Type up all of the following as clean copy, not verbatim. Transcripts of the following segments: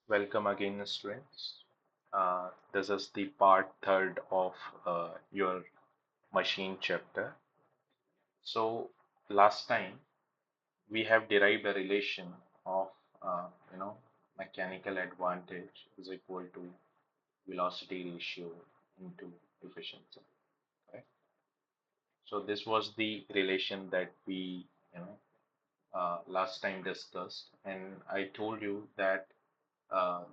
Welcome again, students. This is the part third of your machine chapter. So last time we have derived a relation of uh, you know mechanical advantage is equal to velocity ratio into efficiency. Right? So this was the relation that we last time discussed, and I told you that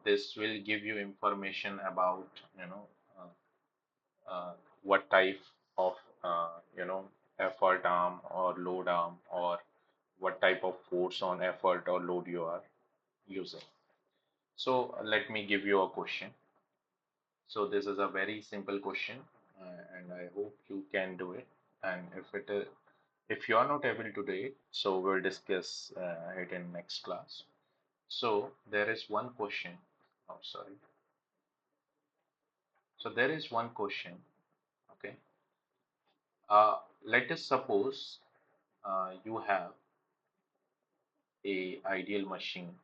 this will give you information about uh, what type of effort arm or load arm or what type of force on effort or load you are using. So let me give you a question. So this is a very simple question, and I hope you can do it. And if you are not able to do it, so we'll discuss it in next class. So there is one question. Oh, sorry. So there is one question. Okay. Let us suppose you have a ideal machine.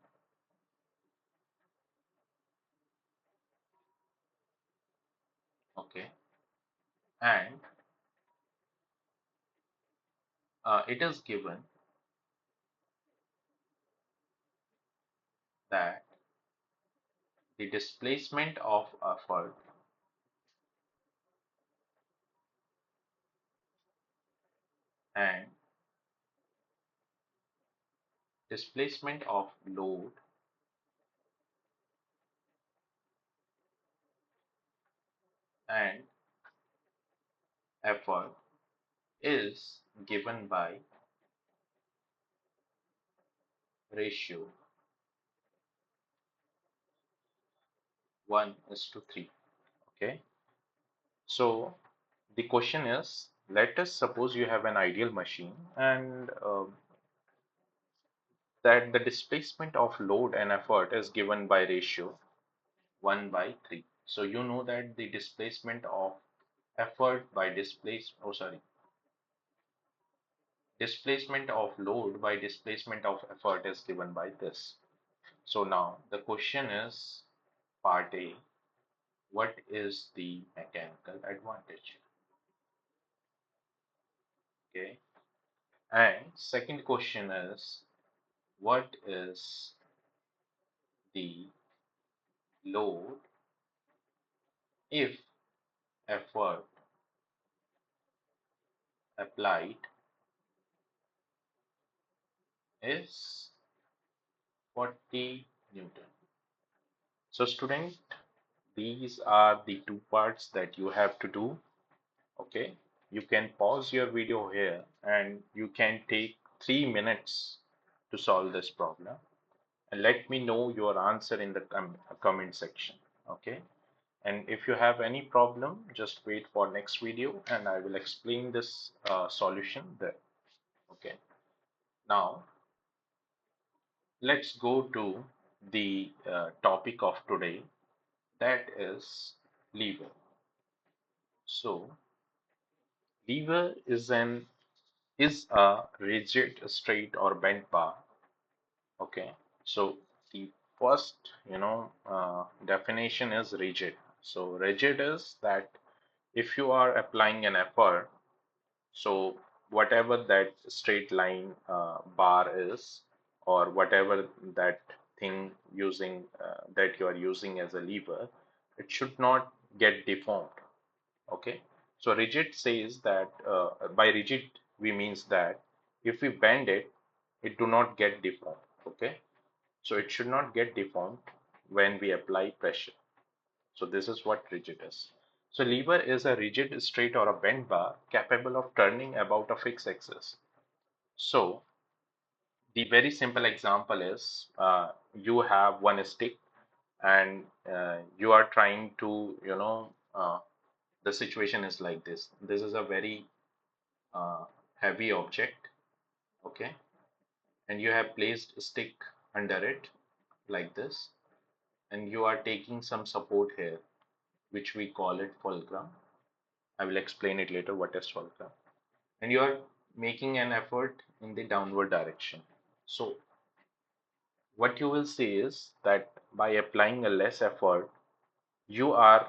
Okay, and it is given that the displacement of effort and displacement of load and effort is given by ratio 1 is to 3. Okay, so the question is, let us suppose you have an ideal machine and that the displacement of load and effort is given by ratio 1 by 3. So you know that the displacement of effort by displacement of load by displacement of effort is given by this. So now the question is part A, what is the mechanical advantage? Okay. And second question is, what is the load if effort applied is 40 Newton? So student, these are the two parts that you have to do. Okay, you can pause your video here and you can take 3 minutes to solve this problem and let me know your answer in the comment section. Okay, and if you have any problem, just wait for next video and I will explain this solution there. Okay, now let's go to the topic of today, that is lever. So lever is a rigid, straight, or bent bar. Okay, so the first, definition is rigid. So rigid is that if you are applying an effort, so whatever that straight line bar is, or whatever that thing that you are using as a lever, it should not get deformed. Okay, so rigid says that by rigid we means that if we bend it, it do not get deformed. Okay, so it should not get deformed when we apply pressure. So this is what rigid is. So lever is a rigid, straight, or a bent bar capable of turning about a fixed axis. So the very simple example is you have one stick and you are trying to, the situation is like this. This is a very uh, heavy object, okay, and you have placed a stick under it like this, and you are taking some support here, which we call it fulcrum. I will explain it later what is fulcrum. And you are making an effort in the downward direction. So what you will see is that by applying a less effort, you are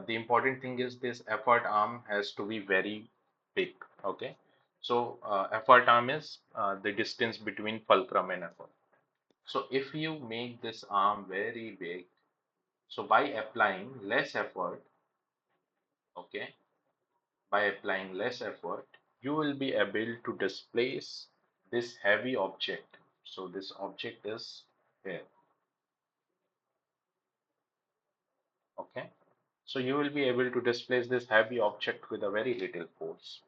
the important thing is this effort arm has to be very big. Okay, so effort arm is the distance between fulcrum and effort. So if you make this arm very big, so by applying less effort, okay, by applying less effort, you will be able to displace this heavy object. So this object is here, okay. So you will be able to displace this heavy object with a very little force,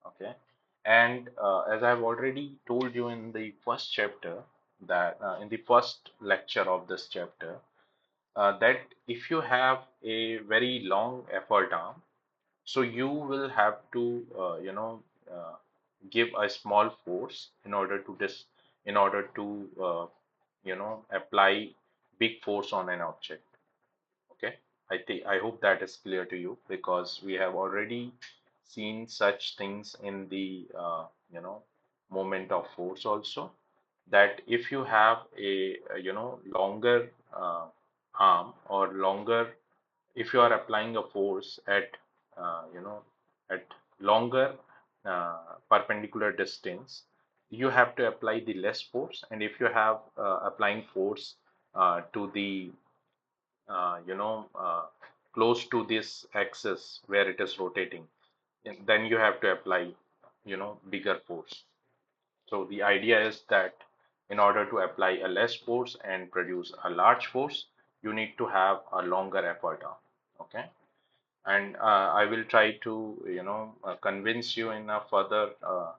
okay. And as I've already told you in the first chapter, that in the first lecture of this chapter, that if you have a very long effort arm, so you will have to uh, give a small force in order to apply big force on an object. Okay, I hope that is clear to you, because we have already seen such things in the moment of force also, that if you have a longer arm, or longer, if you are applying a force at you know at longer perpendicular distance, you have to apply the less force. And if you have applying force to the close to this axis where it is rotating, then you have to apply bigger force. So the idea is that in order to apply a less force and produce a large force, you need to have a longer effort arm. Okay, and I will try to convince you in a further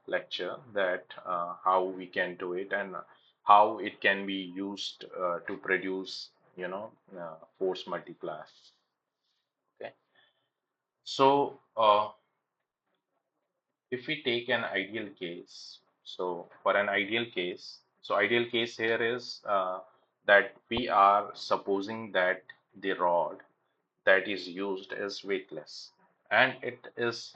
lecture that how we can do it, and how it can be used to produce force multiplier. Okay, so if we take an ideal case, so for an ideal case, so ideal case here is that we are supposing that the rod that is used is weightless, and it is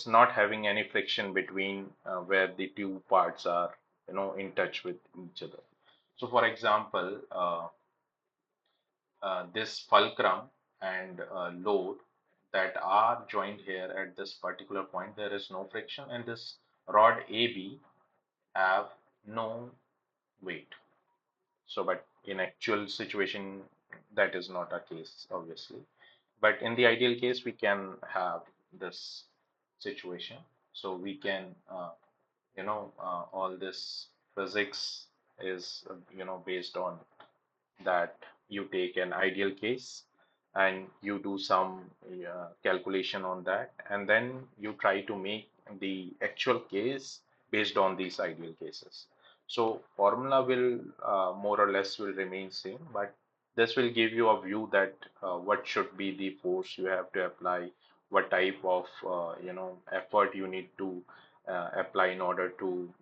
not having any friction between where the two parts are in touch with each other. So for example, this fulcrum and load that are joined here at this particular point, there is no friction, and this rod AB have no weight. So, but in actual situation, that is not a case, obviously. But in the ideal case, we can have this situation. So we can, all this physics is, based on that you take an ideal case and you do some calculation on that, and then you try to make the actual case based on these ideal cases. So formula will more or less will remain same, but this will give you a view that what should be the force you have to apply, what type of effort you need to apply in order to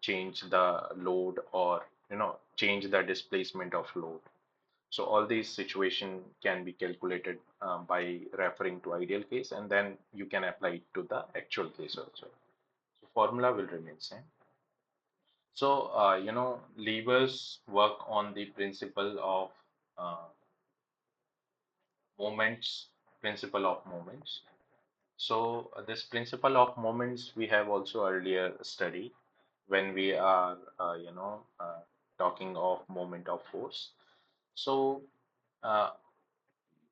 change the load, or change the displacement of load. So all these situation can be calculated by referring to ideal case, and then you can apply it to the actual case also. So formula will remain same. So levers work on the principle of uh, moments, principle of moments. So this principle of moments we have also earlier studied when we are talking of moment of force. So uh,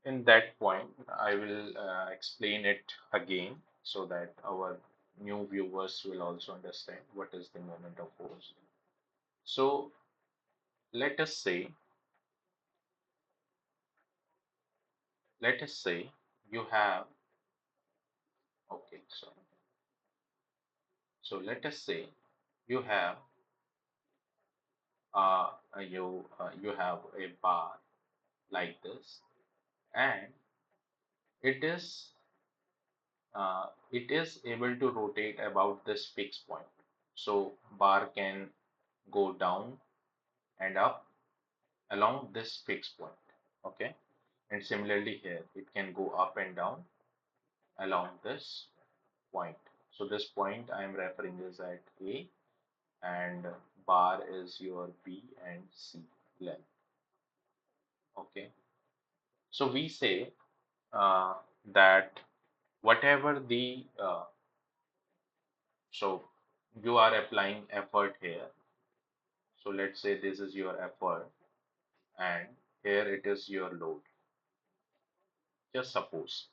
in that point, I will explain it again so that our new viewers will also understand what is the moment of force. So let us say, let us say you have, okay, so let us say you have you have a bar like this, and it is it is able to rotate about this fixed point. So bar can go down and up along this fixed point. Okay, and similarly here it can go up and down along this point. So this point I am referring is at A, and bar is your B and C length. Okay, so we say uh, that whatever the so you are applying effort here. So let's say this is your effort and here it is your load. Just suppose.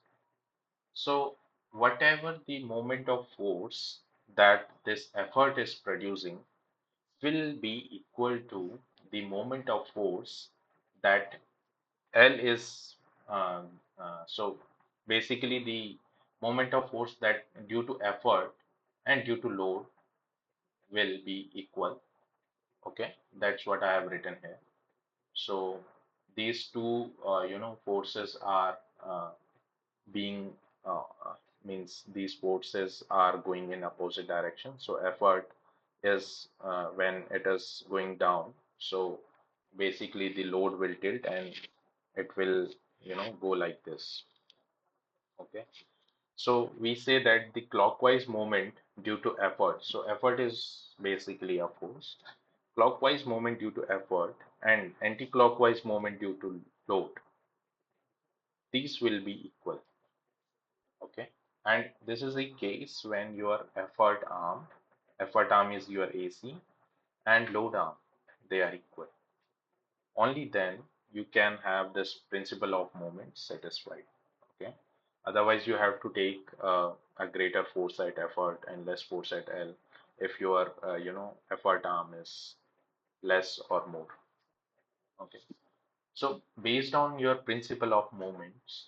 So whatever the moment of force that this effort is producing will be equal to the moment of force that L is so basically the moment of force that due to effort and due to load will be equal. Okay, that's what I have written here. So these two forces are being means these forces are going in opposite direction. So effort is when it is going down, so basically the load will tilt and it will go like this. Okay, so we say that the clockwise moment due to effort, so effort is basically a force, clockwise moment due to effort and anti-clockwise moment due to load, these will be equal. Okay, and this is the case when your effort arm is your AC and load arm, they are equal. Only then you can have this principle of moment satisfied. Okay, otherwise you have to take a greater force at effort and less force at L if your effort arm is less or more. Okay, so based on your principle of moments,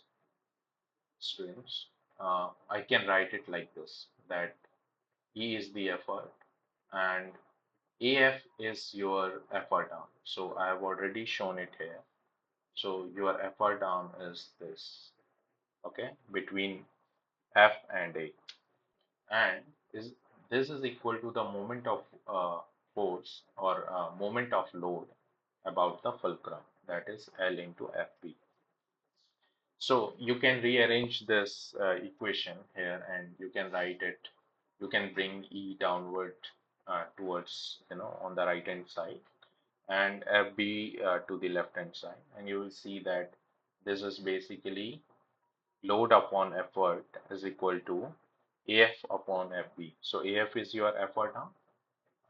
students, I can write it like this, that E is the effort and AF is your effort arm. So I have already shown it here. So your effort arm is this, okay, between F and A. And is this is equal to the moment of force or moment of load about the fulcrum, that is L into FB. So you can rearrange this equation here and you can write it, you can bring E downward towards, on the right hand side and FB to the left hand side. And you will see that this is basically load upon effort is equal to AF upon FB. So AF is your effort arm.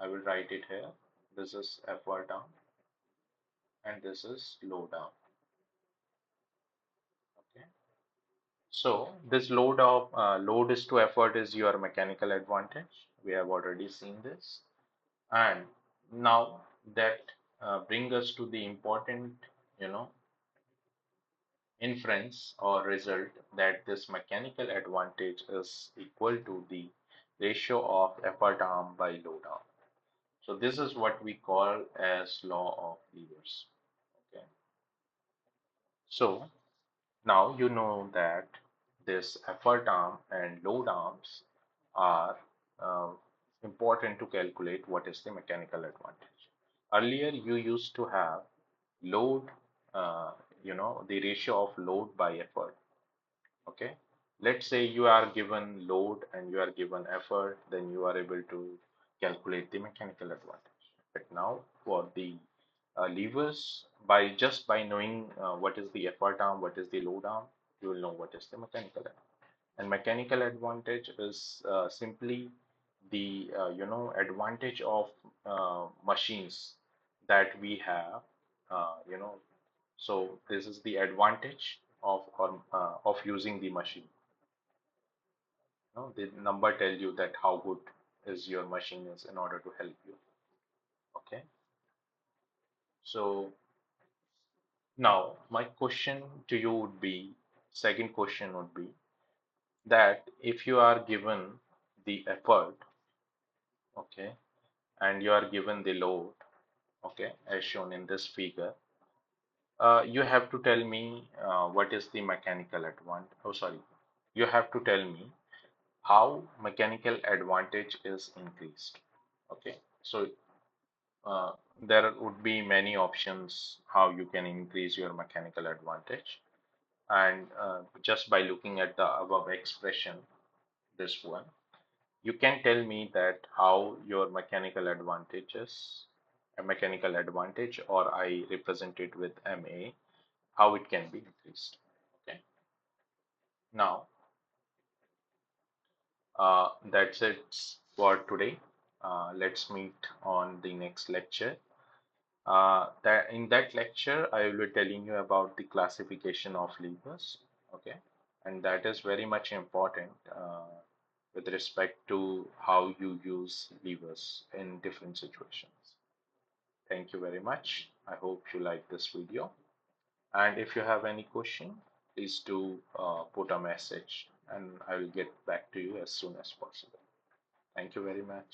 I will write it here. This is effort arm and this is load arm. Okay. So this load is to effort is your mechanical advantage. We have already seen this, and now that bring us to the important, you know, inference or result that this mechanical advantage is equal to the ratio of effort arm by load arm. So this is what we call as law of levers. Okay. So now you know that this effort arm and load arms are uh, important to calculate what is the mechanical advantage. Earlier, you used to have load, uh, the ratio of load by effort. Okay. Let's say you are given load and you are given effort, then you are able to calculate the mechanical advantage. But now for the levers, by knowing what is the effort arm, what is the load arm, you will know what is the mechanical advantage. And mechanical advantage is simply the advantage of machines that we have. So this is the advantage of using the machine. The number tell you that how good is your machine is in order to help you. Okay. So now my question to you would be, second question would be that if you are given the effort, okay, and you are given the load, okay, as shown in this figure, you have to tell me what is the mechanical advantage. Oh, sorry. You have to tell me how mechanical advantage is increased. Okay. So there would be many options how you can increase your mechanical advantage. And just by looking at the above expression, this one, You can tell me that how your mechanical advantage, or I represent it with MA, how it can be increased. Okay. Now, that's it for today. Let's meet on the next lecture. That in that lecture, I will be telling you about the classification of levers. Okay, and that is very much important with respect to how you use levers in different situations. Thank you very much. I hope you like this video. And if you have any question, please do put a message and I will get back to you as soon as possible. Thank you very much.